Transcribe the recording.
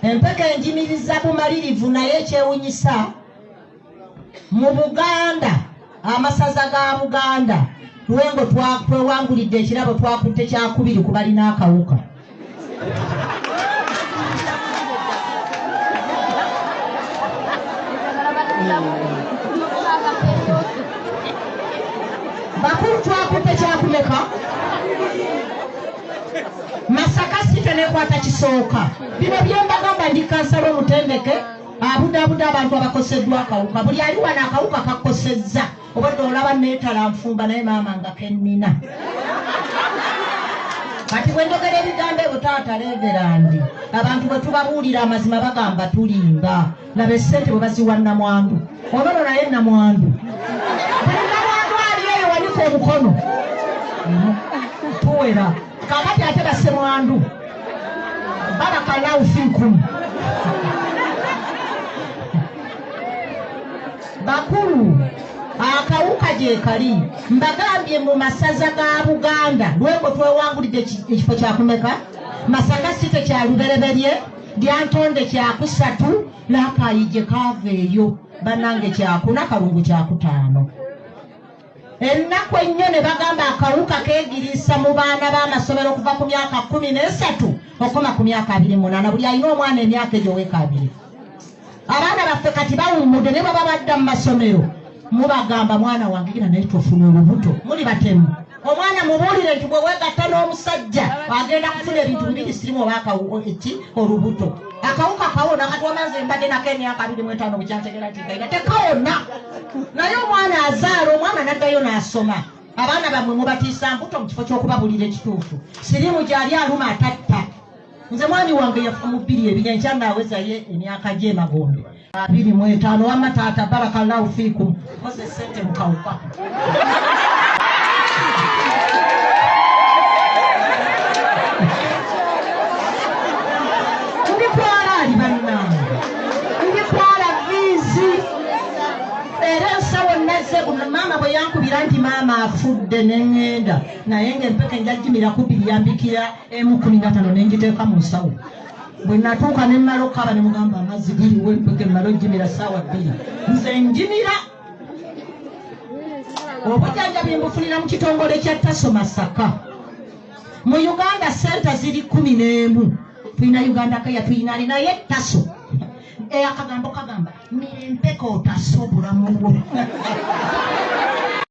empeke enjimiriza bumalirivu naye ekyewunyisa mu Buganda amasaza ga Buganda lwengo twewangulidde ekirabo twakutte kyakubiri ku balina akawuka. Bakulu twakutte kyakumeka Masaka site nekwata kisooka. Bino byembagamba ndi kansala omutendeke abudabuda abantu abakoseddwa akawuka. Buli ali wano akawuka kakosezza obadde olaba neetala nfumba naye maama nga kennina. Kati bwendogera ebigambo ebyo taata Reverandi abantu bwe tubabuulira amazima bagamba tulimba. Laba essente bwe baziwa Namwandu onono naye Namwandu buli Namwandu ali eyo wanika omukono tuwera kakati ate Bassemwandu barakallahu fikum. Bakulu akawuka gye kali mbagambye mu masaza ga Buganda lwego twewangulidde ekifo kyakumeka Masaka site kya lubereberye Lyantonde kyakusatu Lakayije kava eyo banange kyakuna Kalungu kyakutaano. Ennaku ennyo ne bagamba akawuka keegiriisa mu baana b'amasomero okuva ku myaka 13 okoma ku myaka 28 buli alina omwana emyaka egyo weka 2. Abaana baffe kati bawummudde ne baba badda mu masomero mubagamba mwana wange gina naye tofuna olubuto muli batemu. Omwana mubuulire nti bwe wegatta n'omusajja agenda kufuna ebintu bibiri sirimu oba akawuki olubuto. Akawuka kawona kati wamaze mbadde nako emyaka 25 bukyantegera nti tekawona naye omwana azaala omwana naddayo n'asoma. Abaana bammwe mubatiisa mbuto mu kifo ky'okubabulira ekituufu. Sirimu gyali aluma atatta. Nze mwami wange yafa mu 2 enkya ng'awezayo emyaka gye magombe 25 wamma taata barakallahu fikum koze sente mu kawuka. Ndikwala ali bannange ndikwala viizi era ensawo nazze maama bwe yankubira nti maama afudde neŋŋenda naye ng'empeke njagimira ku 2 yambikira M15 nenjiteeka mu nsawo. Bwe natuuka ne mmala okukaba ne mugamba amazzi galiwo empeke mmala ogimira ssaawa 2 nze njimira. Obujjanjabi mbufunira mu kitongole kya Taso Masaka. Mu Uganda senta ziri 11 tulina Uganda kaya tulina naye Taso akagambo kagamba empeke otasobula mu bwo